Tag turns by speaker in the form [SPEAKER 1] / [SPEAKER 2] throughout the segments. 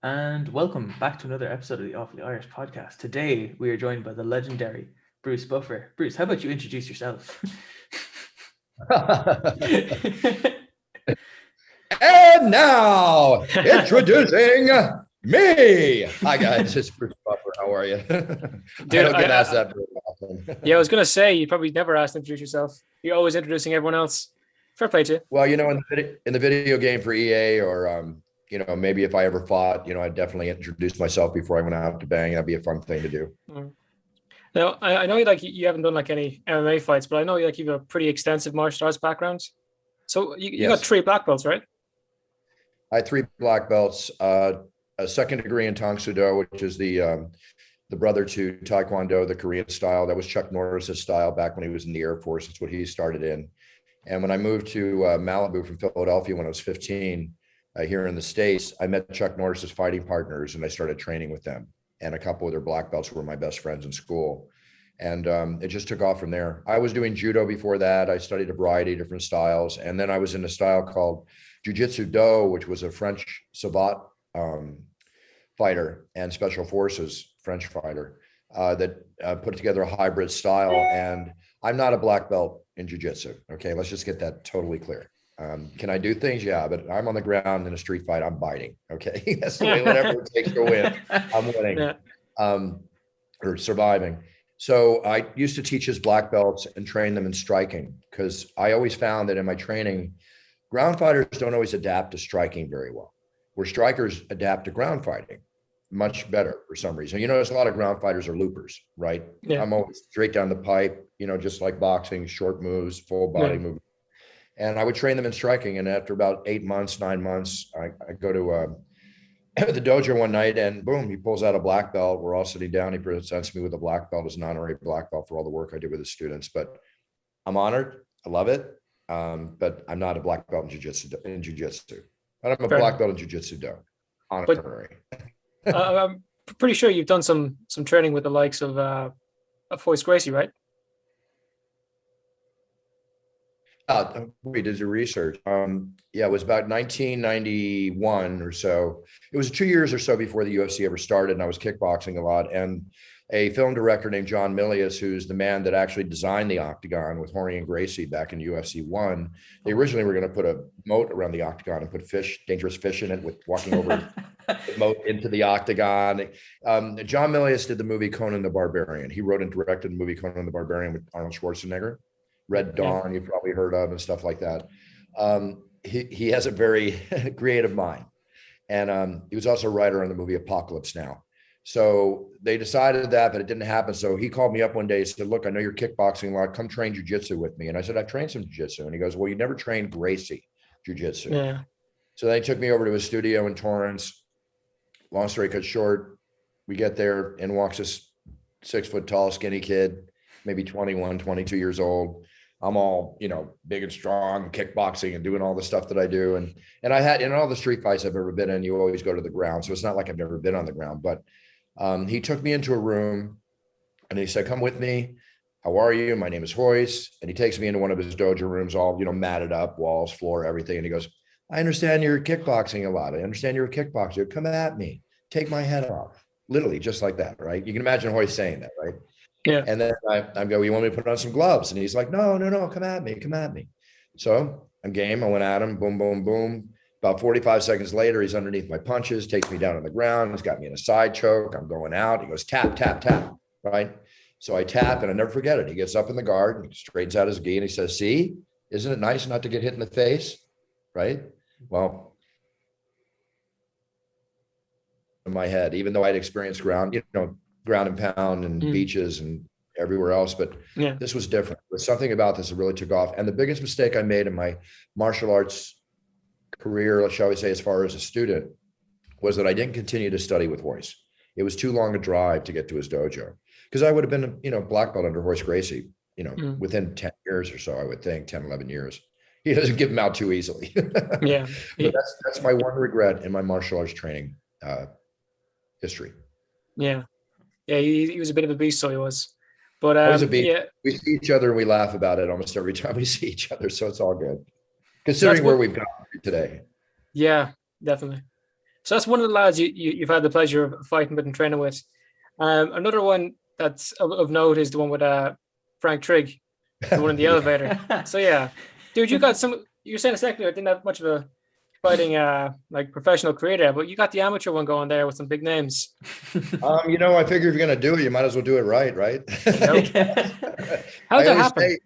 [SPEAKER 1] And welcome back to another episode of the Awfully Irish podcast. Today we are joined by the legendary Bruce Buffer. Bruce, how about you introduce yourself?
[SPEAKER 2] And now, introducing me. Hi, guys. It's Bruce Buffer. How are you?
[SPEAKER 3] Dude,
[SPEAKER 2] I don't get asked that very often.
[SPEAKER 3] Yeah, I was going to say, you probably never asked to introduce yourself. You're always introducing everyone else. Fair play to you.
[SPEAKER 2] Well, in the video game for EA or, maybe if I ever fought, I'd definitely introduce myself before I went out to bang. That'd be a fun thing to do.
[SPEAKER 3] Now, I know you haven't done like any MMA fights, but I know you have a pretty extensive martial arts background. So you got 3 black belts, right?
[SPEAKER 2] I had 3 black belts, a second degree in Tang Soo Do, which is the brother to Taekwondo, the Korean style. That was Chuck Norris's style back when he was in the Air Force. It's what he started in. And when I moved to Malibu from Philadelphia when I was 15, here in the States, I met Chuck Norris's fighting partners and I started training with them. And a couple of their black belts were my best friends in school. And it just took off from there. I was doing judo before that. I studied a variety of different styles. And then I was in a style called Jiu-Jitsu Do, which was a French savate fighter and special forces French fighter that put together a hybrid style. And I'm not a black belt in jiu-jitsu. Okay, let's just get that totally clear. Can I do things? Yeah, but I'm on the ground in a street fight. I'm biting. Okay, that's the way. Whatever it takes to win, I'm winning, or surviving. So I used to teach his black belts and train them in striking because I always found that in my training, ground fighters don't always adapt to striking very well, where strikers adapt to ground fighting much better for some reason. There's a lot of ground fighters are loopers, right? Yeah. I'm always straight down the pipe, just like boxing, short moves, full body movement. And I would train them in striking. And after about 8 months, 9 months, I go to the dojo one night and boom, he pulls out a black belt. We're all sitting down. He presents me with a black belt as an honorary black belt for all the work I did with the students. But I'm honored. I love it. But I'm not a black belt in jiu-jitsu. But I'm a black belt in jiu-jitsu do. Honorary.
[SPEAKER 3] I'm pretty sure you've done some training with the likes of Hoist Gracie, right?
[SPEAKER 2] We did your research. It was about 1991 or so. It was 2 years or so before the UFC ever started, and I was kickboxing a lot. And a film director named John Milius, who's the man that actually designed the octagon with Hoist Gracie back in UFC 1. They originally were going to put a moat around the octagon and put dangerous fish in it with walking over the moat into the octagon. John Milius did the movie Conan the Barbarian. He wrote and directed the movie Conan the Barbarian with Arnold Schwarzenegger. Red Dawn, you've probably heard of, and stuff like that. He has a very creative mind. And he was also a writer on the movie Apocalypse Now. So they decided that, but it didn't happen. So he called me up one day and said, look, I know you're kickboxing a lot. Come train jiu-jitsu with me. And I said, I've trained some jiu-jitsu. And he goes, well, you never trained Gracie jiu-jitsu. Yeah. So then he took me over to his studio in Torrance. Long story cut short, we get there and walks this 6 foot tall, skinny kid, maybe 21, 22 years old. I'm all, big and strong, kickboxing and doing all the stuff that I do. And I had, in all the street fights I've ever been in, you always go to the ground. So it's not like I've never been on the ground, but he took me into a room and he said, come with me. How are you? My name is Hoist. And he takes me into one of his dojo rooms, all, matted up, walls, floor, everything. And he goes, I understand you're kickboxing a lot. I understand you're a kickboxer. Come at me. Take my head off. Literally just like that, right? You can imagine Hoist saying that, right?
[SPEAKER 3] Yeah.
[SPEAKER 2] And then I go, you want me to put on some gloves? And he's like, no, come at me. So I'm game. I went at him, boom, boom, boom. About 45 seconds later, he's underneath my punches, takes me down on the ground. He's got me in a side choke. I'm going out. He goes, tap, tap, tap, right? So I tap and I never forget it. He gets up in the guard and straightens out his gi and he says, see, isn't it nice not to get hit in the face, right? Well, in my head, even though I'd experienced ground and pound and beaches and everywhere else, but this was different. There's something about this that really took off. And the biggest mistake I made in my martial arts career, shall we say, as far as a student, was that I didn't continue to study with Hoist. It was too long a drive to get to his dojo because I would have been, black belt under Hoist Gracie, within 10 years or so, I would think 10, 11 years. He doesn't give them out too easily.
[SPEAKER 3] Yeah.
[SPEAKER 2] But that's my one regret in my martial arts training history.
[SPEAKER 3] Yeah. Yeah, he was a bit of a beast, so he was. But
[SPEAKER 2] he's a beast. Yeah. We see each other and we laugh about it almost every time we see each other, so it's all good. Considering where we've gotten today.
[SPEAKER 3] Yeah, definitely. So that's one of the lads you've had the pleasure of fighting with and training with. Another one that's of note is the one with Frank Trigg, the one in the elevator. So yeah, dude, you got some. You were saying a second ago, I didn't have much of a fighting like professional career there, but you got the amateur one going there with some big names.
[SPEAKER 2] I figure if you're gonna do it, you might as well do it right?
[SPEAKER 3] How'd that happen?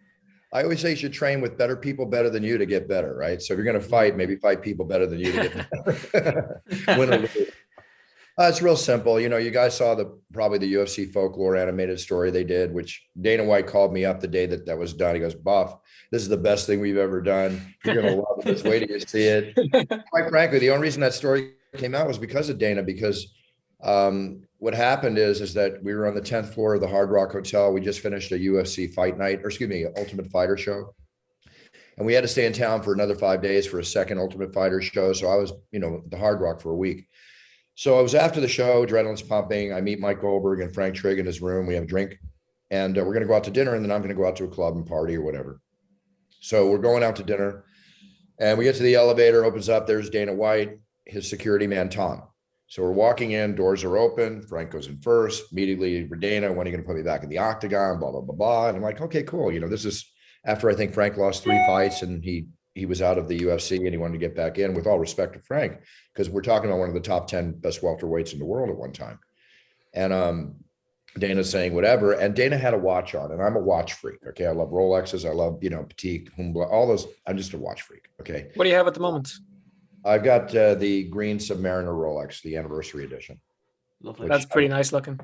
[SPEAKER 2] I always say you should train with better people better than you to get better, right? So if you're going to fight, maybe fight people better than you to get better. Win or lose. It's real simple. You guys saw probably the UFC folklore animated story they did, which Dana White called me up the day that was done. He goes, Buff, this is the best thing we've ever done. You're going to love it. Just wait till you see it. Quite frankly, the only reason that story came out was because of Dana, because what happened is that we were on the 10th floor of the Hard Rock Hotel. We just finished a UFC fight night, Ultimate Fighter show. And we had to stay in town for another 5 days for a second Ultimate Fighter show. So I was, at the Hard Rock for a week. So I was after the show, adrenaline's pumping. I meet Mike Goldberg and Frank Trigg in his room. We have a drink and we're going to go out to dinner, and then I'm going to go out to a club and party or whatever. So we're going out to dinner and we get to the elevator, opens up. There's Dana White, his security man, Tom. So we're walking in, doors are open. Frank goes in first, immediately, Dana, when are you going to put me back in the octagon, blah, blah, blah, blah. And I'm like, okay, cool. This is after I think Frank lost 3 fights and he was out of the UFC and he wanted to get back in, with all respect to Frank, because we're talking about one of the top 10 best welterweights in the world at one time. And Dana's saying whatever. And Dana had a watch on, and I'm a watch freak. Okay. I love Rolexes. I love, Patek, Humbla, all those. I'm just a watch freak. Okay.
[SPEAKER 3] What do you have at the moment?
[SPEAKER 2] I've got the green Submariner Rolex, the anniversary edition.
[SPEAKER 3] Lovely. That's pretty nice looking.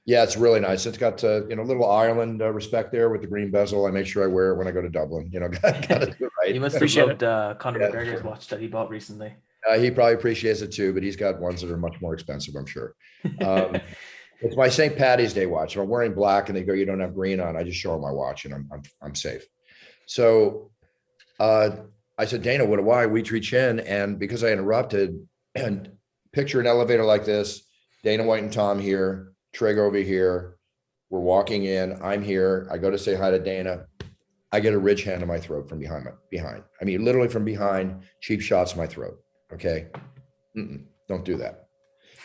[SPEAKER 2] Yeah, it's really nice. It's got little Ireland respect there with the green bezel. I make sure I wear it when I go to Dublin. Gotta do it right.
[SPEAKER 1] You must have loved Conor McGregor's watch that he bought recently.
[SPEAKER 2] He probably appreciates it too, but he's got ones that are much more expensive, I'm sure. It's my St. Patty's Day watch. If I'm wearing black and they go, you don't have green on, I just show them my watch and I'm safe. So I said, Dana, what do we reach in? And because I interrupted, and picture an elevator like this, Dana White and Tom here, Trigg over here, we're walking in, I'm here, I go to say hi to Dana, I get a ridge hand in my throat from behind. I mean, literally from behind, cheap shots in my throat, okay? Don't do that.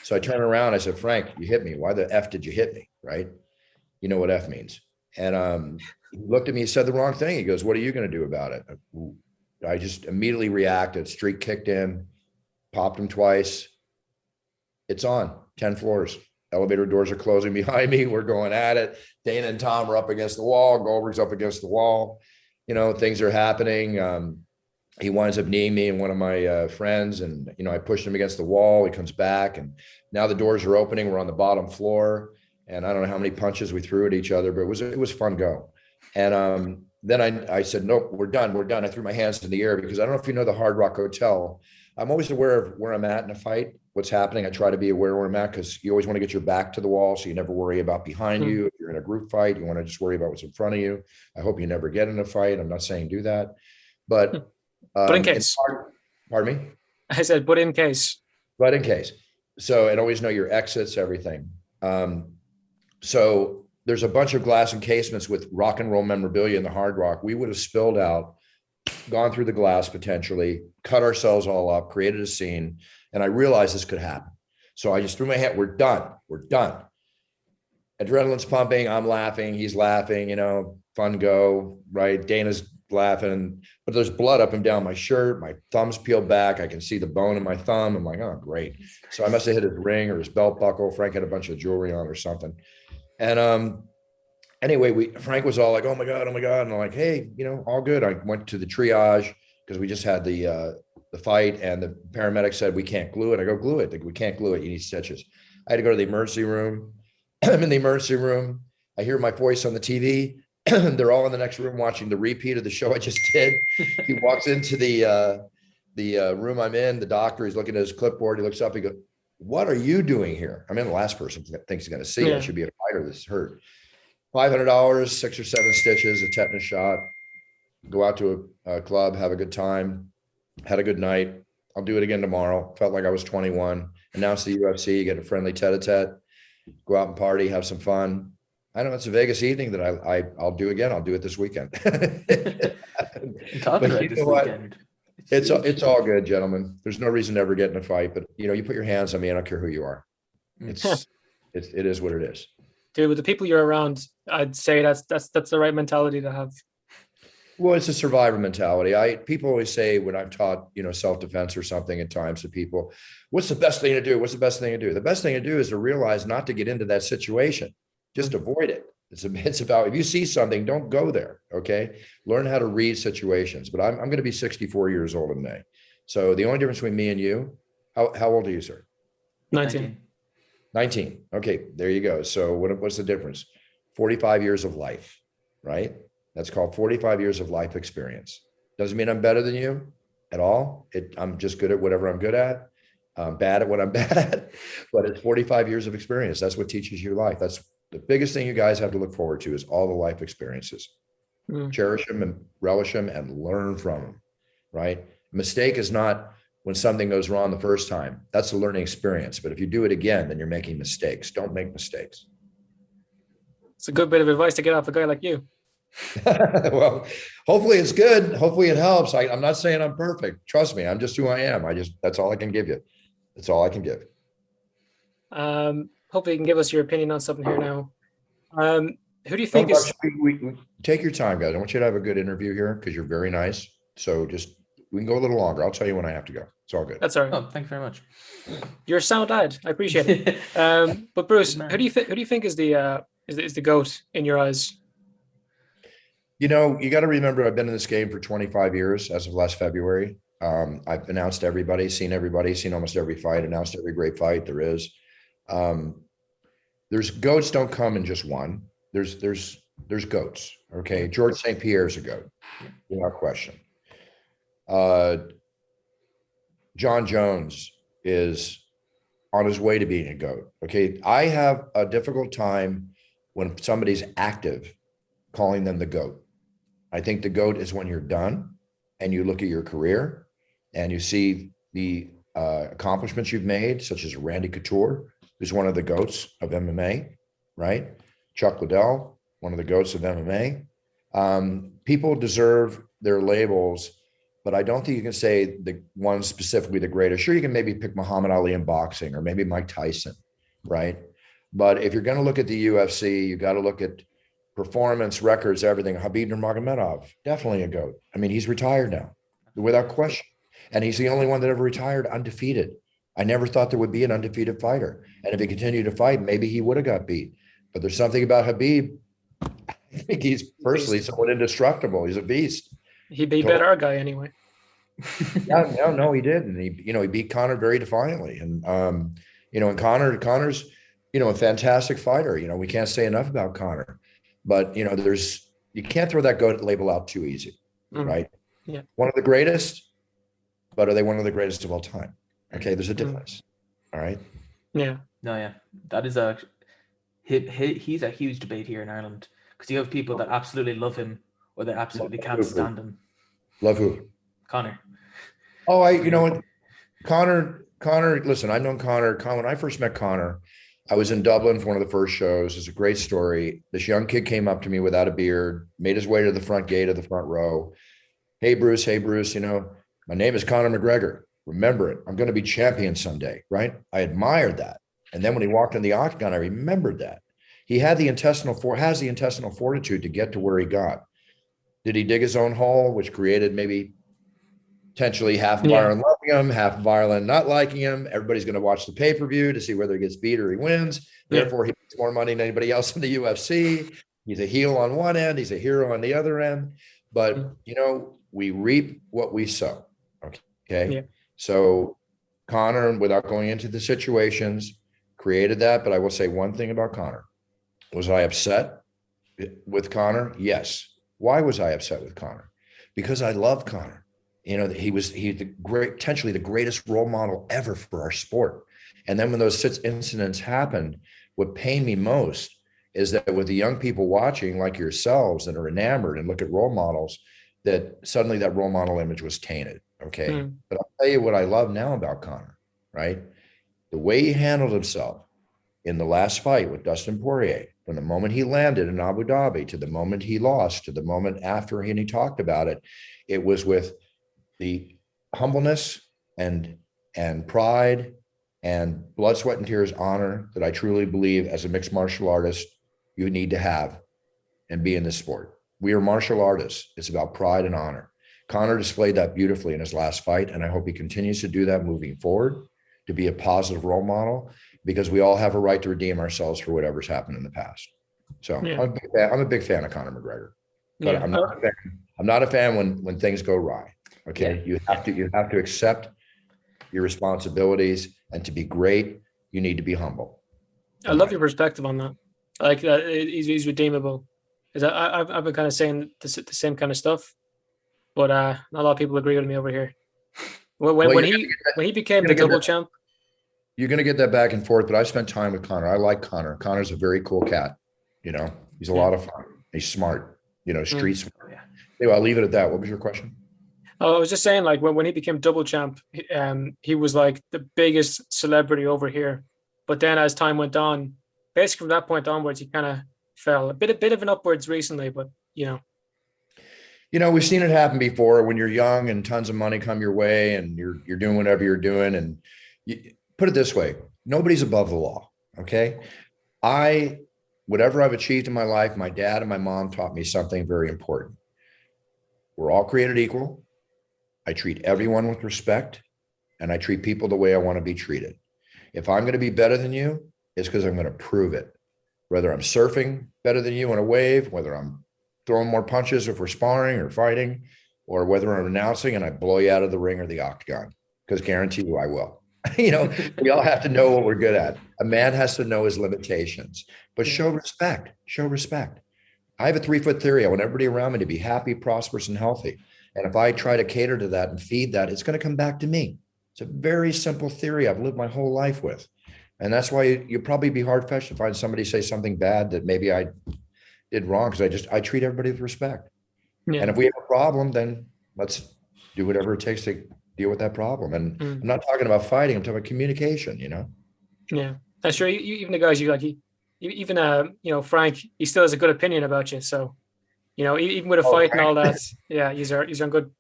[SPEAKER 2] So I turn around, I said, Frank, you hit me. Why the F did you hit me, right? You know what F means. And he looked at me, he said the wrong thing. He goes, what are you gonna do about it? I just immediately reacted, streak kicked in, popped him twice. It's on, 10 floors. Elevator doors are closing behind me. We're going at it. Dana and Tom are up against the wall. Goldberg's up against the wall. Things are happening. He winds up kneeing me and one of my friends. And, I pushed him against the wall. He comes back and now the doors are opening. We're on the bottom floor. And I don't know how many punches we threw at each other, but it was fun go. And then I said, nope, we're done. I threw my hands in the air because I don't know if you know the Hard Rock Hotel. I'm always aware of where I'm at in a fight, what's happening. I try to be aware where I'm at because you always want to get your back to the wall. So you never worry about behind you. If you're in a group fight, you want to just worry about what's in front of you. I hope you never get in a fight. I'm not saying do that, but
[SPEAKER 3] in case.
[SPEAKER 2] Pardon me?
[SPEAKER 3] I said, but in case.
[SPEAKER 2] But in case. So, and always know your exits, everything. So there's a bunch of glass encasements with rock and roll memorabilia in the Hard Rock. We would have spilled out, gone through the glass potentially, cut ourselves all up, created a scene. And I realized this could happen. So I just threw my hand, we're done. Adrenaline's pumping, I'm laughing, he's laughing, fun go, right? Dana's laughing, but there's blood up and down my shirt. My thumb's peeled back. I can see the bone in my thumb. I'm like, oh, great. So I must have hit his ring or his belt buckle. Frank had a bunch of jewelry on or something. And anyway, Frank was all like, oh my God. And I'm like, hey, all good. I went to the triage because we just had the fight and the paramedic said, we can't glue it. I go, glue it. We can't glue it. You need stitches. I had to go to the emergency room. I'm in the emergency room. I hear my voice on the TV. They're all in the next room watching the repeat of the show I just did. He walks into the room I'm in. The doctor, he's looking at his clipboard. He looks up. He goes, what are you doing here? I mean, the last person thinks he's going to see it. I should be a fighter. This is hurt. $500, 6 or 7 stitches, a tetanus shot. Go out to a club, have a good time. Had a good night. I'll do it again tomorrow. Felt like I was 21. Announce the UFC, get a friendly tete-a-tete, go out and party, have some fun. I know it's a Vegas evening that I'll do again. I'll do it this weekend.
[SPEAKER 1] Talking about this weekend,
[SPEAKER 2] It's all good, gentlemen. There's no reason to ever get in a fight, but you put your hands on me. I don't care who you are. It is what it is.
[SPEAKER 3] Dude, with the people you're around, I'd say that's the right mentality to have.
[SPEAKER 2] Well, it's a survivor mentality. People always say when I'm taught, self-defense or something at times to people, what's the best thing to do? What's the best thing to do? The best thing to do is to realize not to get into that situation. Just avoid it. It's about, if you see something, don't go there. Okay. Learn how to read situations. But I'm going to be 64 years old in May. So the only difference between me and you, how old are you, sir?
[SPEAKER 3] 19.
[SPEAKER 2] 19. Okay. There you go. So what's the difference? 45 years of life, right? That's called 45 years of life experience. Doesn't mean I'm better than you at all. I'm just good at whatever I'm good at. Bad at what I'm bad at, but it's 45 years of experience. That's what teaches you life. That's the biggest thing you guys have to look forward to, is all the life experiences. Cherish them and relish them and learn from them, right? Mistake is not when something goes wrong the first time. That's a learning experience. But if you do it again, then you're making mistakes. Don't make mistakes.
[SPEAKER 3] It's a good bit of advice to get off a guy like you.
[SPEAKER 2] Well, hopefully it's good. Hopefully it helps. I'm not saying I'm perfect. Trust me, I'm just who I am. That's all I can give you. That's all I can give.
[SPEAKER 3] Hopefully you can give us your opinion on something here now. Who do you think is...
[SPEAKER 2] We take your time, guys. I want you to have a good interview here because you're very nice. So we can go a little longer. I'll tell you when I have to go. It's all good.
[SPEAKER 3] That's all right.
[SPEAKER 1] Oh, thank you very much.
[SPEAKER 3] You're a sound dad. I appreciate it. But Bruce, who do you think is the GOAT in your eyes?
[SPEAKER 2] You got to remember, I've been in this game for 25 years as of last February. I've announced everybody, seen almost every fight, announced every great fight there is. There's GOATs don't come in just one. There's GOATs. Okay. George St. Pierre is a GOAT, without question. John Jones is on his way to being a GOAT. Okay. I have a difficult time when somebody's active calling them the GOAT. I think the GOAT is when you're done and you look at your career and you see the accomplishments you've made, such as Randy Couture, who's one of the GOATs of MMA, right? Chuck Liddell, one of the GOATs of MMA. People deserve their labels, but I don't think you can say the one specifically the greatest. Sure, you can maybe pick Muhammad Ali in boxing or maybe Mike Tyson, right? But if you're going to look at the UFC, you got to look at performance, records, everything. Khabib Nurmagomedov, definitely a GOAT. I mean, he's retired now, without question. And he's the only one that ever retired undefeated. I never thought there would be an undefeated fighter. And if he continued to fight, maybe he would have got beat. But there's something about Khabib. I think he's personally somewhat indestructible. He's a beast.
[SPEAKER 3] He beat our guy anyway.
[SPEAKER 2] No, he did. And he beat Conor very defiantly. And, and Conor's, a fantastic fighter. We can't say enough about Conor. But, you can't throw that GOAT label out too easy, right?
[SPEAKER 3] Yeah.
[SPEAKER 2] One of the greatest, but are they one of the greatest of all time? Okay, there's a difference. All right.
[SPEAKER 3] Yeah.
[SPEAKER 1] No, yeah. That is he's a huge debate here in Ireland because you have people that absolutely love him or they absolutely can't stand him.
[SPEAKER 2] Love who?
[SPEAKER 1] Conor.
[SPEAKER 2] Oh, Conor, listen, I've known Conor. When I first met Conor, I was in Dublin for one of the first shows. It's a great story. This young kid came up to me without a beard, made his way to the front gate of the front row. Hey, Bruce, my name is Conor McGregor. Remember it. I'm going to be champion someday, right? I admired that. And then when he walked in the octagon, I remembered that. He had the intestinal fortitude to get to where he got. Did he dig his own hole, which created maybe potentially half of Ireland loving him, half of Ireland not liking him? Everybody's going to watch the pay-per-view to see whether he gets beat or he wins. Therefore, he makes more money than anybody else in the UFC. He's a heel on one end. He's a hero on the other end. But, we reap what we sow. Okay. Yeah. So Conor, without going into the situations, created that. But I will say one thing about Conor. Was I upset with Conor? Yes. Why was I upset with Conor? Because I love Conor. He's potentially the greatest role model ever for our sport. And then when those incidents happened, what pained me most is that with the young people watching like yourselves that are enamored and look at role models, that suddenly that role model image was tainted. Okay. But I'll tell you what I love now about Conor, right? The way he handled himself in the last fight with Dustin Poirier, from the moment he landed in Abu Dhabi to the moment he lost, to the moment after he talked about it, it was with the humbleness and pride and blood, sweat, and tears honor that I truly believe as a mixed martial artist you need to have and be in this sport. We are martial artists. It's about pride and honor. Conor displayed that beautifully in his last fight, and I hope he continues to do that moving forward, to be a positive role model, because we all have a right to redeem ourselves for whatever's happened in the past. So
[SPEAKER 3] Yeah.
[SPEAKER 2] I'm a big fan of Conor McGregor, but
[SPEAKER 3] Yeah.
[SPEAKER 2] I'm not a fan when things go awry. Okay, you have to accept your responsibilities, and to be great, you need to be humble.
[SPEAKER 3] I love your perspective on that. Like he's redeemable. Because I've been kind of saying the same kind of stuff, but not a lot of people agree with me over here. When he became the double champ,
[SPEAKER 2] you're going to get that back and forth. But I spent time with Conor. I like Conor. Conor's a very cool cat. You know, he's a lot of fun. He's smart. You know, street smart. Yeah. Anyway, I'll leave it at that. What was your question?
[SPEAKER 3] Oh, I was just saying, like when he became double champ, he was like the biggest celebrity over here. But then as time went on, basically from that point onwards, he kind of fell a bit of an upwards recently. But you know,
[SPEAKER 2] we've seen it happen before when you're young and tons of money come your way and you're doing whatever you're doing. And put it this way, nobody's above the law. Okay. Whatever I've achieved in my life, my dad and my mom taught me something very important. We're all created equal. I treat everyone with respect, and I treat people the way I want to be treated. If I'm going to be better than you, it's because I'm going to prove it. Whether I'm surfing better than you on a wave, whether I'm throwing more punches if we're sparring or fighting, or whether I'm announcing and I blow you out of the ring or the octagon, because guarantee you I will. We all have to know what we're good at. A man has to know his limitations, but show respect. I have a 3-foot theory. I want everybody around me to be happy, prosperous, and healthy. And if I try to cater to that and feed that, it's going to come back to me. It's a very simple theory I've lived my whole life with. And that's why you'd probably be hard-pressed to find somebody say something bad that maybe I did wrong, because I treat everybody with respect. Yeah. And if we have a problem, then let's do whatever it takes to deal with that problem. And I'm not talking about fighting. I'm talking about communication,
[SPEAKER 3] Yeah, that's true. Even the guys even Frank, he still has a good opinion about you. So, even with a fight and all that, yeah, he's on good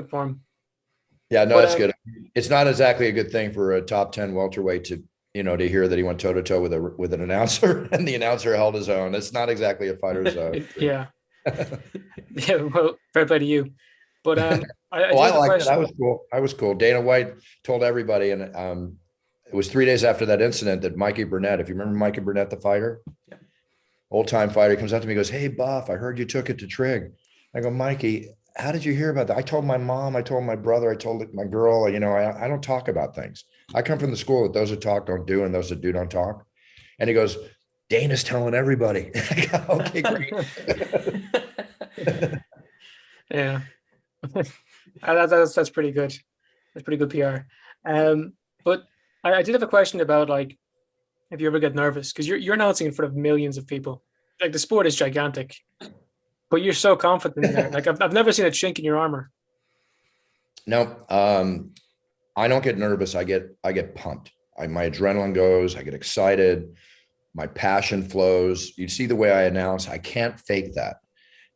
[SPEAKER 3] form.
[SPEAKER 2] Yeah, no, that's good. It's not exactly a good thing for a top 10 welterweight to hear that he went toe to toe with an announcer and the announcer held his own. It's not exactly a fighter's.
[SPEAKER 3] Yeah. Yeah. Well, fair play to you. But I
[SPEAKER 2] liked it. I was cool. Dana White told everybody, and it was 3 days after that incident that Mikey Burnett, if you remember Mikey Burnett, the fighter, old time fighter, he comes up to me and goes, "Hey, Buff, I heard you took it to Trig." I go, "Mikey, how did you hear about that?" I told my mom, I told my brother, I told my girl, I don't talk about things. I come from the school that those that talk don't do and those that do don't talk. And he goes, "Dana's telling everybody." I go, "Okay, great."
[SPEAKER 3] Yeah. That's pretty good. That's pretty good PR. But I did have a question about, like, if you ever get nervous, because you're announcing in front of millions of people. Like, the sport is gigantic, but you're so confident there. Like, I've never seen a chink in your armor.
[SPEAKER 2] No, I don't get nervous. I get pumped. My adrenaline goes. I get excited. My passion flows. You see the way I announce. I can't fake that.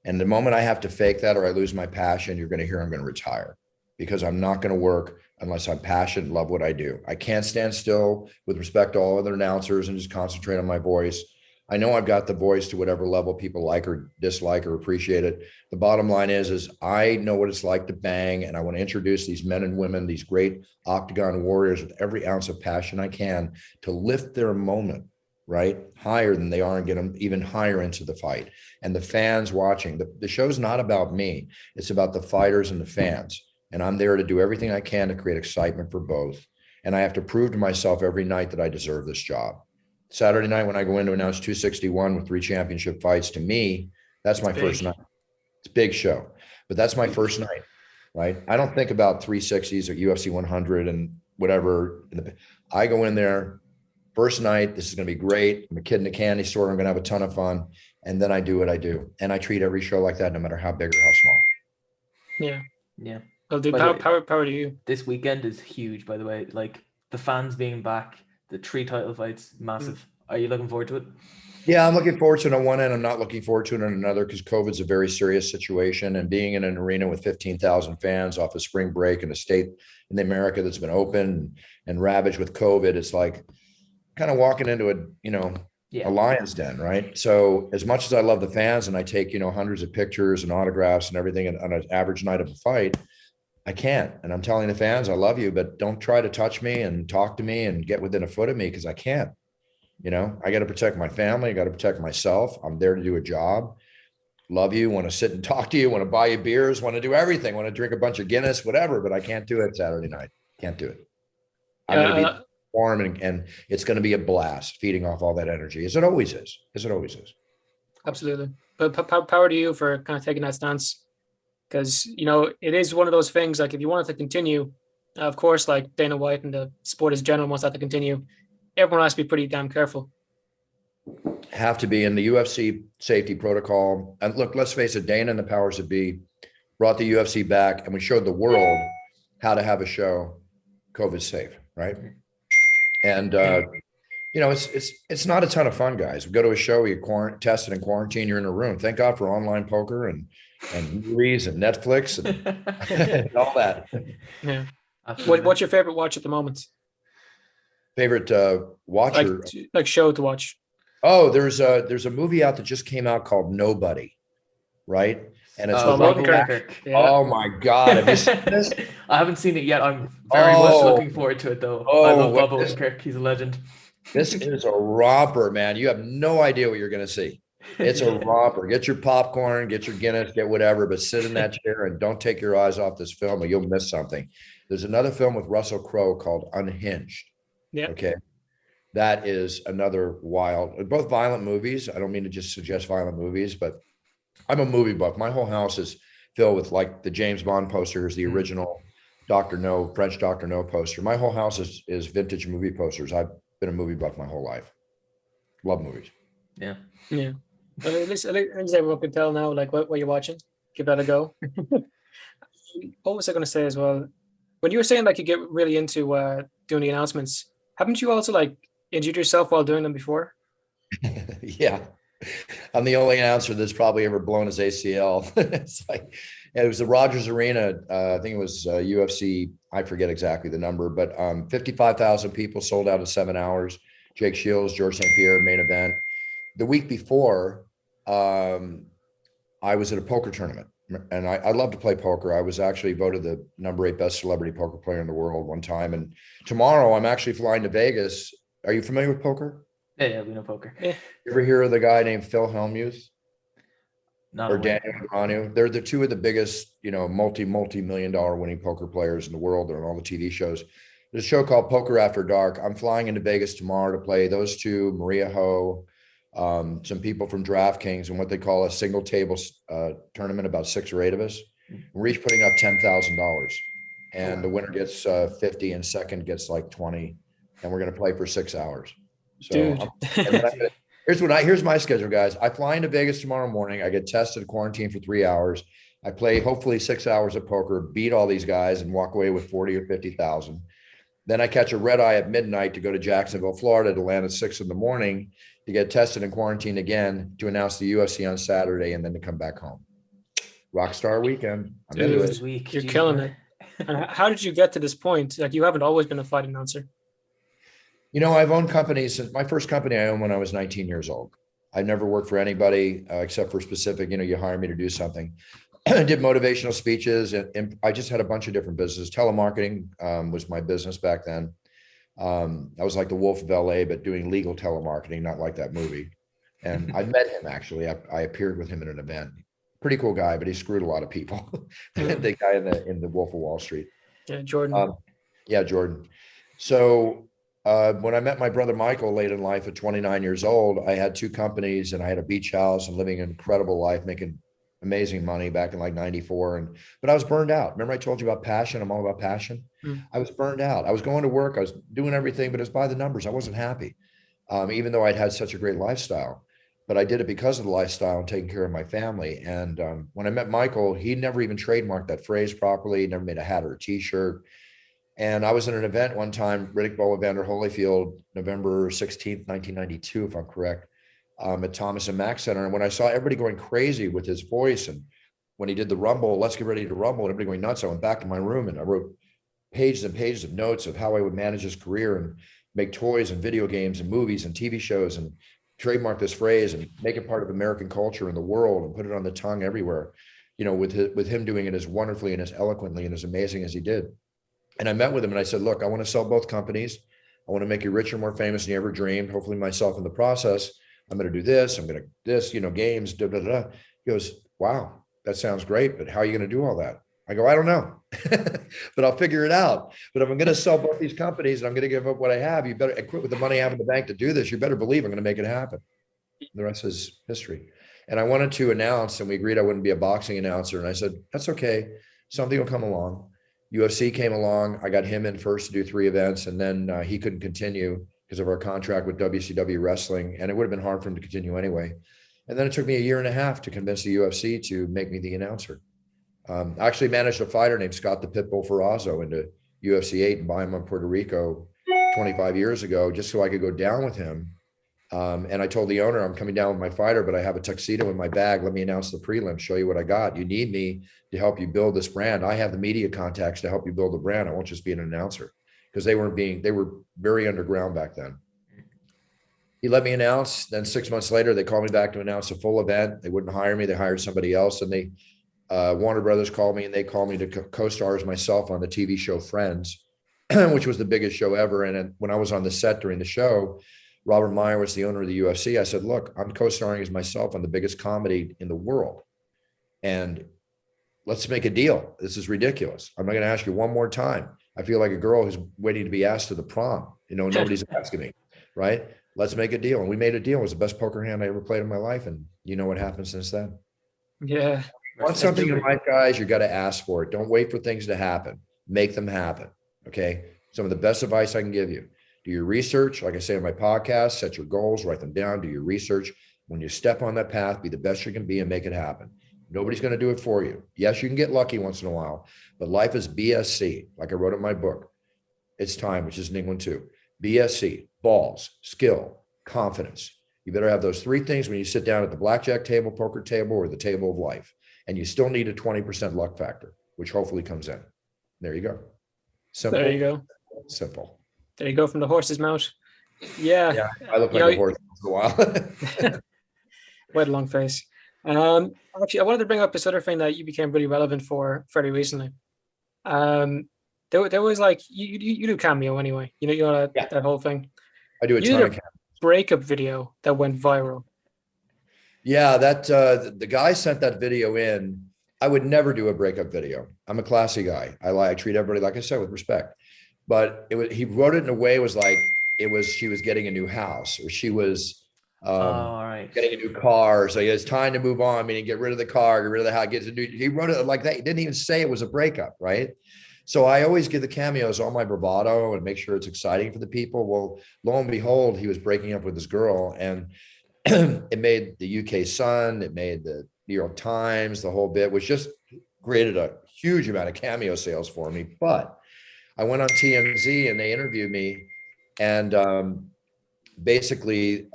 [SPEAKER 2] And the moment I have to fake that or I lose my passion, you're going to hear I'm going to retire, because I'm not going to work unless I'm passionate, love what I do. I can't stand still with respect to all other announcers and just concentrate on my voice. I know I've got the voice to whatever level people like or dislike or appreciate it. The bottom line is I know what it's like to bang, and I want to introduce these men and women, these great octagon warriors, with every ounce of passion I can to lift their moment right higher than they are and get them even higher into the fight. And the fans watching, the show's not about me. It's about the fighters and the fans. And I'm there to do everything I can to create excitement for both. And I have to prove to myself every night that I deserve this job. Saturday night, when I go in to announce 261 with 3 championship fights, to me, that's my first night. It's a big show, but that's my first night, right? I don't think about 360s or UFC 100 and whatever. I go in there, first night, this is going to be great. I'm a kid in a candy store. I'm going to have a ton of fun. And then I do what I do. And I treat every show like that, no matter how big or how small.
[SPEAKER 3] Yeah.
[SPEAKER 1] Yeah.
[SPEAKER 3] Well, dude, power to you.
[SPEAKER 1] This weekend is huge, by the way. Like, the fans being back, the 3 title fights, massive. Are you looking forward to it?
[SPEAKER 2] Yeah, I'm looking forward to it on one end. I'm not looking forward to it on another because COVID's a very serious situation. And being in an arena with 15,000 fans off of spring break in a state in America that's been open and ravaged with COVID, it's like kind of walking into a lion's den, right? So as much as I love the fans and I take, hundreds of pictures and autographs and everything on an average night of a fight, I can't. And I'm telling the fans, I love you, but don't try to touch me and talk to me and get within a foot of me because I can't. I got to protect my family. I got to protect myself. I'm there to do a job. Love you, want to sit and talk to you, want to buy you beers, want to do everything, want to drink a bunch of Guinness, whatever, but I can't do it Saturday night. Can't do it. I'm going to be warm and it's going to be a blast feeding off all that energy as it always is.
[SPEAKER 3] Absolutely. But power to you for kind of taking that stance. Because, it is one of those things, like if you want it to continue, of course, like Dana White and the sport as general wants that to continue, everyone has to be pretty damn careful.
[SPEAKER 2] Have to be in the UFC safety protocol. And look, let's face it, Dana and the powers that be brought the UFC back and we showed the world how to have a show COVID safe, right? And, it's not a ton of fun, guys. We go to a show, we get tested and quarantine, you're in a room. Thank God for online poker and movies and Netflix and all that.
[SPEAKER 3] Yeah. What's your favorite watch at the moment?
[SPEAKER 2] Favorite watch
[SPEAKER 3] like show to watch?
[SPEAKER 2] Oh, there's a movie out that just came out called Nobody, right? And it's Oh my God. Have you seen this?
[SPEAKER 1] I haven't seen it yet. I'm very much looking forward to it though. I love Bubba Odenkirk. He's a legend.
[SPEAKER 2] This is a romper, man. You have no idea what you're going to see. It's a romper. Get your popcorn, get your Guinness, get whatever, but sit in that chair and don't take your eyes off this film or you'll miss something. There's another film with Russell Crowe called Unhinged.
[SPEAKER 3] Yeah.
[SPEAKER 2] Okay. That is another wild, both violent movies. I don't mean to just suggest violent movies, but I'm a movie buff. My whole house is filled with like the James Bond posters, the original Dr. No, French Dr. No poster. My whole house is vintage movie posters. I've been a movie buff my whole life. Love movies.
[SPEAKER 1] Yeah.
[SPEAKER 3] Yeah. At least everyone can tell now, like what you're watching. Give that a go. What was I going to say as well? When you were saying like you get really into doing the announcements, haven't you also like injured yourself while doing them before?
[SPEAKER 2] Yeah. I'm the only announcer that's probably ever blown his ACL. It's like, it was the Rogers Arena. I think it was UFC. I forget exactly the number, but 55,000 people sold out in 7 hours. Jake Shields, George St. Pierre, main event. The week before, I was at a poker tournament and I love to play poker. I was actually voted the number 8 best celebrity poker player in the world one time. And tomorrow I'm actually flying to Vegas. Are you familiar with poker?
[SPEAKER 1] Yeah, we know poker.
[SPEAKER 3] Yeah.
[SPEAKER 2] You ever hear of the guy named Phil Hellmuth?
[SPEAKER 1] Not
[SPEAKER 2] or Daniel Negreanu? They're the two of the biggest, multi-million dollar winning poker players in the world. They're on all the TV shows. There's a show called Poker After Dark. I'm flying into Vegas tomorrow to play those two, Maria Ho, some people from DraftKings and what they call a single table tournament, about 6 or 8 of us. We're each putting up $10,000 and the winner gets 50 and second gets like 20. And we're going to play for 6 hours. So here's my schedule, guys. I fly into Vegas tomorrow morning. I get tested, quarantined for 3 hours. I play hopefully 6 hours of poker, beat all these guys and walk away with 40 or 50,000. Then I catch a red eye at midnight to go to Jacksonville, Florida to land at 6 in the morning to get tested and quarantined again to announce the UFC on Saturday and then to come back home. Rockstar weekend. I'm into it.
[SPEAKER 3] You're killing it. And how did you get to this point? Like you haven't always been a fight announcer.
[SPEAKER 2] I've owned companies since my first company I owned when I was 19 years old. I've never worked for anybody except for specific, you hire me to do something. I did motivational speeches and I just had a bunch of different businesses. Telemarketing was my business back then. I was like the Wolf of LA, but doing legal telemarketing, not like that movie. And I met him actually. I appeared with him at an event. Pretty cool guy, but he screwed a lot of people. The guy in the Wolf of Wall Street.
[SPEAKER 3] Yeah, Jordan.
[SPEAKER 2] Jordan. So when I met my brother Michael late in life at 29 years old, I had 2 companies and I had a beach house and living an incredible life, making amazing money back in like 94. But I was burned out. Remember I told you about passion? I'm all about passion. I was burned out. I was going to work. I was doing everything, but it's by the numbers. I wasn't happy, even though I'd had such a great lifestyle. But I did it because of the lifestyle and taking care of my family. And when I met Michael, he never even trademarked that phrase properly, never made a hat or a T-shirt. And I was at an event one time, Riddick Bowe, Evander Holyfield, November 16th, 1992, if I'm correct. at Thomas and Mack Center. And when I saw everybody going crazy with his voice, and when he did the Rumble, let's get ready to rumble, and everybody going nuts, I went back to my room and I wrote pages and pages of notes of how I would manage his career and make toys and video games and movies and TV shows and trademark this phrase and make it part of American culture in the world and put it on the tongue everywhere, with him doing it as wonderfully and as eloquently and as amazing as he did. And I met with him and I said, look, I want to sell both companies. I want to make you richer, more famous than you ever dreamed, hopefully myself in the process. I'm going to do this. I'm going to this, games, da, da, da. He goes, wow, that sounds great, but how are you going to do all that? I go, I don't know, but I'll figure it out. But if I'm going to sell both these companies and I'm going to give up what I have, you better quit with the money I have in the bank to do this. You better believe I'm going to make it happen. The rest is history. And I wanted to announce, and we agreed I wouldn't be a boxing announcer. And I said, that's okay. Something will come along. UFC came along. I got him in first to do 3 events. And then he couldn't continue because of our contract with WCW Wrestling. And it would have been hard for him to continue anyway. And then it took me a 1.5 years to convince the UFC to make me the announcer. I actually managed a fighter named Scott the Pitbull Ferrazzo into UFC 8 and buy him on Puerto Rico 25 years ago, just so I could go down with him. And I told the owner, I'm coming down with my fighter, but I have a tuxedo in my bag. Let me announce the prelim, show you what I got. You need me to help you build this brand. I have the media contacts to help you build the brand. I won't just be an announcer, because they were very underground back then. He let me announce. Then 6 months later, they called me back to announce a full event. They wouldn't hire me. They hired somebody else. And Warner Brothers called me, and they called me to co-star as myself on the TV show Friends, which was the biggest show ever. And when I was on the set during the show, Robert Meyer was the owner of the UFC. I said, look, I'm co-starring as myself on the biggest comedy in the world. And let's make a deal. This is ridiculous. I'm not going to ask you one more time. I feel like a girl who's waiting to be asked to the prom. Nobody's asking me, right? Let's make a deal. And we made a deal. It was the best poker hand I ever played in my life. And you know what happened since then?
[SPEAKER 3] Yeah.
[SPEAKER 2] Want something in life, guys, you got to ask for it. Don't wait for things to happen. Make them happen. Okay. Some of the best advice I can give you. Do your research. Like I say on my podcast, set your goals, write them down, do your research. When you step on that path, be the best you can be and make it happen. Nobody's going to do it for you. Yes, you can get lucky once in a while, but life is BSC. Like I wrote in my book, It's Time, which is in England too. BSC, balls, skill, confidence. You better have those 3 things when you sit down at the blackjack table, poker table, or the table of life. And you still need a 20% luck factor, which hopefully comes in. There you go. Simple.
[SPEAKER 3] There you go.
[SPEAKER 2] Simple.
[SPEAKER 3] There you go, from the horse's mouth. Yeah.
[SPEAKER 2] Yeah, I look like a horse once in a while.
[SPEAKER 3] Quite a long face. Actually, I wanted to bring up this other thing that you became really relevant for fairly recently. There was like you do Cameo anyway. That whole thing.
[SPEAKER 2] I do a ton of Cameo.
[SPEAKER 3] Breakup video that went viral.
[SPEAKER 2] Yeah, that the guy sent that video in. I would never do a breakup video. I'm a classy guy. I treat everybody, like I said, with respect. But he wrote it in a way, it was like she was getting a new house, or she was getting a new car. So it's time to move on, meaning get rid of the car, get rid of the house, get a new. He wrote it like that. He didn't even say it was a breakup, right? So I always give the cameos all my bravado and make sure it's exciting for the people. Well, lo and behold, he was breaking up with his girl, and it made the UK Sun, it made the New York Times, the whole bit, which just created a huge amount of cameo sales for me. But I went on TMZ and they interviewed me, and basically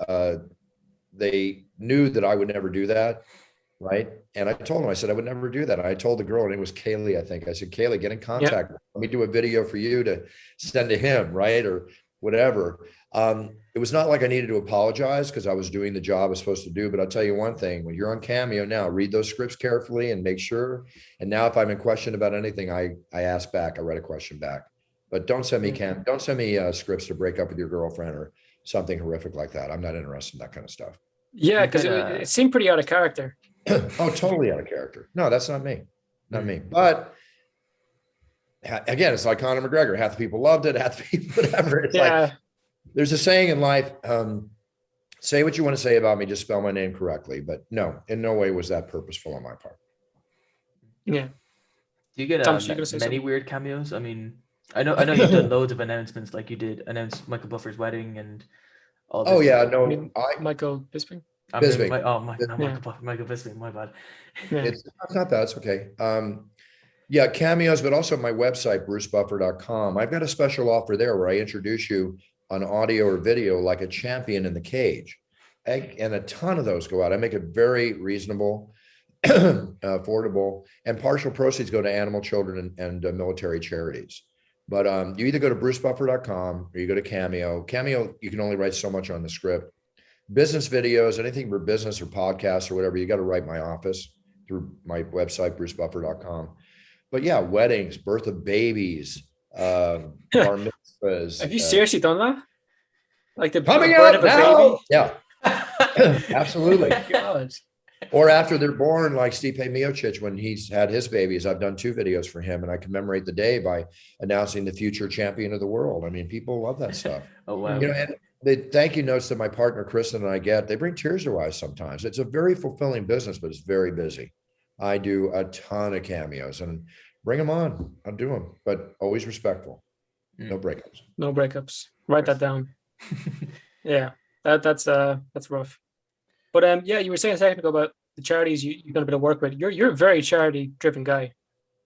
[SPEAKER 2] they knew that I would never do that, right? And I told them, I said, I would never do that. I told the girl, her name was Kaylee, I think. I said, Kaylee, get in contact. Yep. Let me do a video for you to send to him, right? Or whatever. It was not like I needed to apologize because I was doing the job I was supposed to do. But I'll tell you one thing, when you're on Cameo now, read those scripts carefully and make sure. And now if I'm in question about anything, I ask back, I write a question back. But don't send me scripts to break up with your girlfriend or something horrific like that. I'm not interested in that kind of stuff.
[SPEAKER 3] Yeah, because it seemed pretty out of character.
[SPEAKER 2] Oh, totally out of character. No, that's not me. Not me. But again, it's like Conor McGregor. Half the people loved it, half the people, whatever. It's like, there's a saying in life, say what you want to say about me, just spell my name correctly. But no, in no way was that purposeful on my part.
[SPEAKER 3] Yeah.
[SPEAKER 1] Do you get many weird cameos? I mean, I know you've done loads of announcements, like you did announce Michael Buffer's wedding and all this.
[SPEAKER 2] Oh yeah, no,
[SPEAKER 3] Michael Bisping.
[SPEAKER 2] Bisping.
[SPEAKER 1] Michael Bisping, my bad.
[SPEAKER 2] Yeah. It's not bad, it's okay. Yeah, cameos, but also my website, brucebuffer.com. I've got a special offer there where I introduce you on audio or video like a champion in the cage. and a ton of those go out. I make it very reasonable, affordable, and partial proceeds go to animal, children, and military charities. But you either go to brucebuffer.com or you go to Cameo. Cameo, you can only write so much on the script. Business videos, anything for business or podcasts or whatever, you got to write my office through my website, brucebuffer.com. But yeah, weddings, birth of babies, bar mitzvahs.
[SPEAKER 3] Have you seriously done that? Like the
[SPEAKER 2] Coming
[SPEAKER 3] birth
[SPEAKER 2] out
[SPEAKER 3] of a
[SPEAKER 2] now.
[SPEAKER 3] baby?
[SPEAKER 2] Yeah, absolutely.
[SPEAKER 3] God.
[SPEAKER 2] Or after they're born, like Stipe Miocic, when he's had his babies, I've done 2 videos for him, and I commemorate the day by announcing the future champion of the world. I mean, people love that stuff.
[SPEAKER 1] Oh, wow.
[SPEAKER 2] You know, and the thank you notes that my partner Kristen and I get, they bring tears to our eyes sometimes. It's a very fulfilling business, but it's very busy. I do a ton of cameos, and bring them on. I'll do them, but always respectful. No breakups.
[SPEAKER 3] No breakups. Write that down. Yeah, that's rough. But yeah, you were saying a second ago about the charities you've done a bit of work with. You're a very charity driven guy.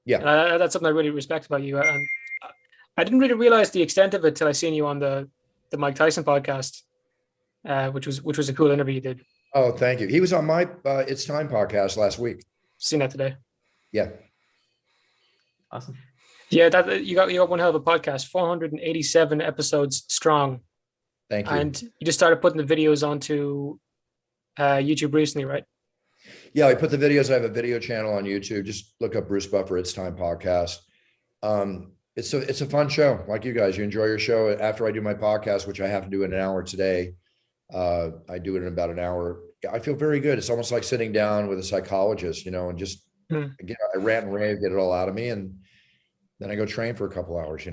[SPEAKER 2] Yeah.
[SPEAKER 3] That's something I really respect about you. And I didn't really realize the extent of it till I seen you on the Mike Tyson podcast, which was a cool interview you did.
[SPEAKER 2] Oh, thank you. He was on my It's Time podcast last week.
[SPEAKER 3] Seen that today.
[SPEAKER 2] Yeah.
[SPEAKER 1] Awesome.
[SPEAKER 3] Yeah, that you got one hell of a podcast, 487 episodes strong.
[SPEAKER 2] Thank you.
[SPEAKER 3] And you just started putting the videos onto YouTube recently, right?
[SPEAKER 2] Yeah, I put the videos. I have a video channel on YouTube. Just look up Bruce Buffer, It's Time podcast. It's a fun show. Like you guys, you enjoy your show. After I do my podcast, which I have to do in an hour today, I do it in about an hour. I feel very good. It's almost like sitting down with a psychologist, and just I rant and rave, get it all out of me, and then I go train for a couple hours.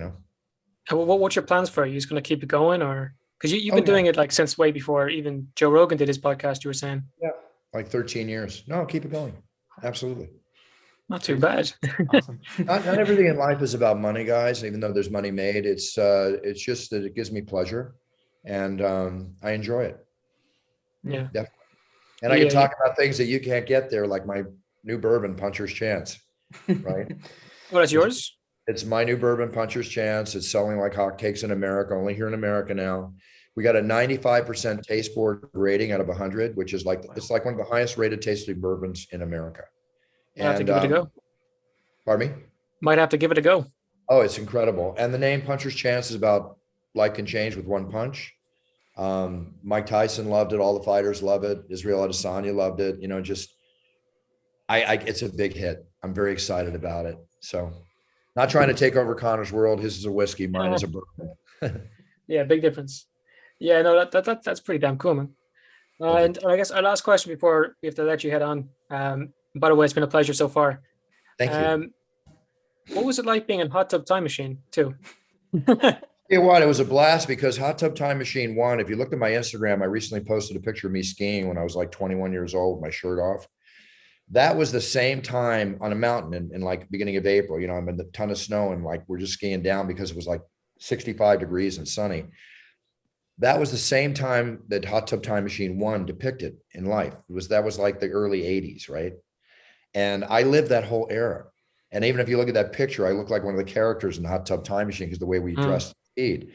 [SPEAKER 3] What's your plans for it? Are you just going to keep it going, or because you've been doing it like since way before even Joe Rogan did his podcast? You were saying,
[SPEAKER 2] yeah, like 13 years. No, keep it going. Absolutely.
[SPEAKER 3] Not too bad.
[SPEAKER 1] Awesome.
[SPEAKER 2] not everything in life is about money, guys. Even though there's money made, it's just that it gives me pleasure, and I enjoy it.
[SPEAKER 3] Yeah,
[SPEAKER 2] definitely. And I can talk about things that you can't get there, like my new bourbon, Puncher's Chance. Right?
[SPEAKER 3] Well, that's yours.
[SPEAKER 2] It's my new bourbon, Puncher's Chance. It's selling like hotcakes in America, only here in America now. We got a 95% taste board rating out of 100, which is it's like one of the highest rated tasting bourbons in America.
[SPEAKER 3] Might have to give it a go.
[SPEAKER 2] Pardon me?
[SPEAKER 3] Might have to give it a go.
[SPEAKER 2] Oh, it's incredible. And the name Puncher's Chance is about life can change with one punch. Mike Tyson loved it. All the fighters love it. Israel Adesanya loved it. It's a big hit. I'm very excited about it. So not trying to take over Connor's world. His is a whiskey. Mine is a bourbon.
[SPEAKER 3] Yeah, big difference. Yeah, no, that's pretty damn cool, man. And I guess our last question before we have to let you head on. By the way, it's been a pleasure so far.
[SPEAKER 2] Thank you.
[SPEAKER 3] What was it like being in Hot Tub Time Machine too?
[SPEAKER 2] You know what? It was a blast because Hot Tub Time Machine 1, if you looked at my Instagram, I recently posted a picture of me skiing when I was like 21 years old, with my shirt off. That was the same time on a mountain in like beginning of April. I'm in a ton of snow and like we're just skiing down because it was like 65 degrees and sunny. That was the same time that Hot Tub Time Machine 1 depicted in life. That was like the early 80s, right? And I lived that whole era. And even if you look at that picture, I look like one of the characters in the Hot Tub Time Machine because the way we dressed and skied.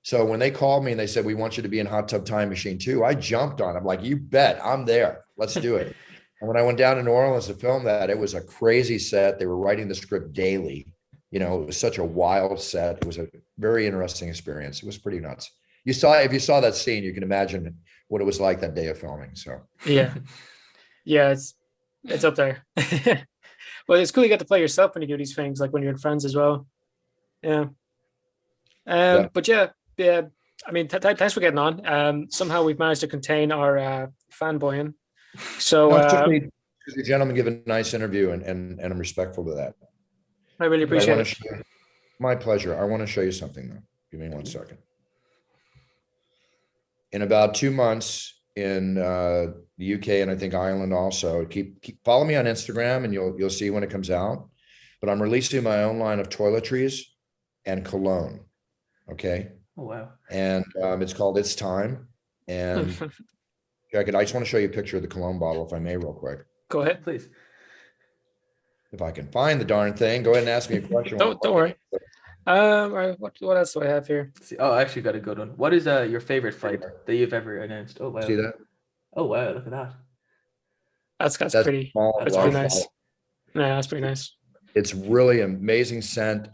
[SPEAKER 2] So when they called me and they said, we want you to be in Hot Tub Time Machine 2, I jumped on it. I'm like, you bet, I'm there. Let's do it. And when I went down to New Orleans to film that, it was a crazy set. They were writing the script daily. It was such a wild set. It was a very interesting experience. It was pretty nuts. If you saw that scene, you can imagine what it was like that day of filming. So
[SPEAKER 3] yeah, it's up there. Well, it's cool you get to play yourself when you do these things, like when you're with friends as well. Yeah. But yeah. I mean, thanks for getting on. Somehow we've managed to contain our fanboying. So
[SPEAKER 2] because the gentleman give a nice interview, and I'm respectful to that.
[SPEAKER 3] I really appreciate it.
[SPEAKER 2] My pleasure. I want to show you something though. Give me 1 second. In about 2 months in the UK and I think Ireland also, keep follow me on Instagram and you'll see when it comes out. But I'm releasing my own line of toiletries and cologne. Okay.
[SPEAKER 1] Oh wow.
[SPEAKER 2] And it's called It's Time. And check it. I just want to show you a picture of the cologne bottle, if I may, real quick.
[SPEAKER 3] Go ahead,
[SPEAKER 1] Please.
[SPEAKER 2] If I can find the darn thing, go ahead and ask me a question.
[SPEAKER 3] Don't worry. All right, what else do I have here?
[SPEAKER 1] Oh, I actually got a good one. What is your favorite fight that you've ever announced? Oh wow.
[SPEAKER 2] See that?
[SPEAKER 1] Oh wow, look at that.
[SPEAKER 3] That's
[SPEAKER 2] That's
[SPEAKER 3] pretty.
[SPEAKER 2] small,
[SPEAKER 3] That's
[SPEAKER 2] large
[SPEAKER 3] pretty nice.
[SPEAKER 2] bottle.
[SPEAKER 3] Yeah, that's pretty nice.
[SPEAKER 2] It's really amazing scent.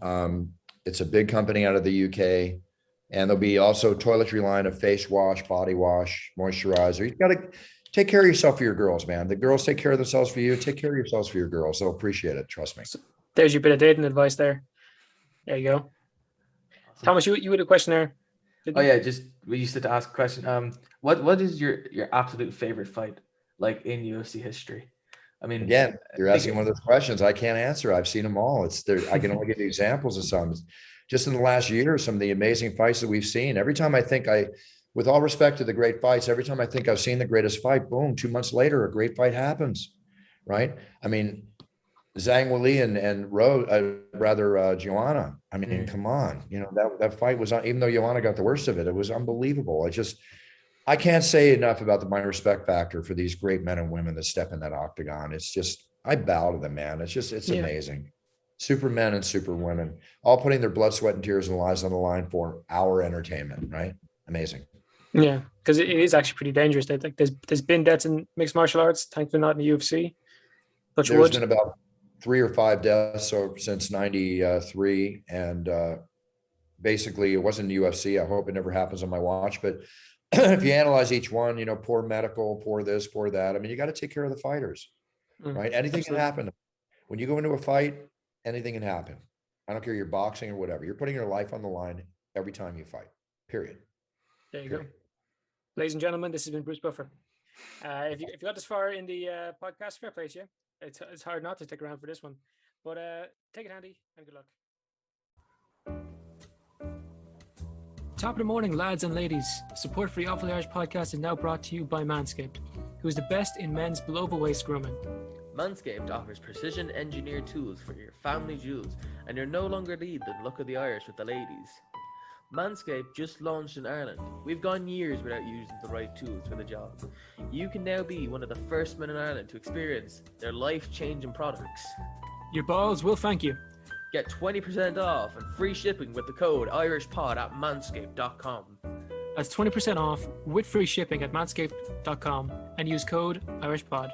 [SPEAKER 2] It's a big company out of the UK. And there'll be also toiletry line of face wash, body wash, moisturizer. You got to take care of yourself for your girls, man. The girls take care of themselves for you. Take care of yourselves for your girls. They'll appreciate it. Trust me.
[SPEAKER 3] So there's your bit of dating advice there. There you go.
[SPEAKER 1] Awesome.
[SPEAKER 3] Thomas, you had a question there.
[SPEAKER 1] Oh yeah, just we used to ask a question. What is your absolute favorite fight like in UFC history? I mean,
[SPEAKER 2] Again, you're
[SPEAKER 1] I think
[SPEAKER 2] asking one of those questions I can't answer. I've seen them all. It's there. I can only give you examples of some. Just in the last year, some of the amazing fights that we've seen. Every time I think with all respect to the great fights, every time I think I've seen the greatest fight, boom, 2 months later, a great fight happens, right? I mean, Zhang Weili and Joanna. I mean, come on, that fight was, even though Joanna got the worst of it, it was unbelievable. I can't say enough about my respect factor for these great men and women that step in that octagon. It's just, I bow to them, man. It's amazing. Supermen and super women, all putting their blood, sweat, and tears and lives on the line for our entertainment, right? Amazing.
[SPEAKER 3] Yeah, because it is actually pretty dangerous. Like there's been deaths in mixed martial arts, thankfully not in the UFC.
[SPEAKER 2] There's been about 3 or 5 deaths since 93. And basically it wasn't the UFC. I hope it never happens on my watch, but if you analyze each one, poor medical, poor this, poor that. I mean, you got to take care of the fighters, right? Anything can happen. When you go into a fight, anything can happen. I don't care, you're boxing or whatever. You're putting your life on the line every time you fight, period.
[SPEAKER 3] There you go. Ladies and gentlemen, this has been Bruce Buffer. If you got this far in the podcast, fair play to you. It's hard not to stick around for this one. But take it handy and good luck. Top of the morning, lads and ladies. Support for the Awfully Irish podcast is now brought to you by Manscaped, who is the best in men's below-the-waist grooming.
[SPEAKER 4] Manscaped offers precision-engineered tools for your family jewels, and you're no longer need the look of the Irish with the ladies. Manscaped just launched in Ireland. We've gone years without using the right tools for the job. You can now be one of the first men in Ireland to experience their life-changing products.
[SPEAKER 3] Your balls will thank you.
[SPEAKER 4] Get 20% off and free shipping with the code IrishPod at manscaped.com.
[SPEAKER 3] That's 20% off with free shipping at manscaped.com and use code IrishPod.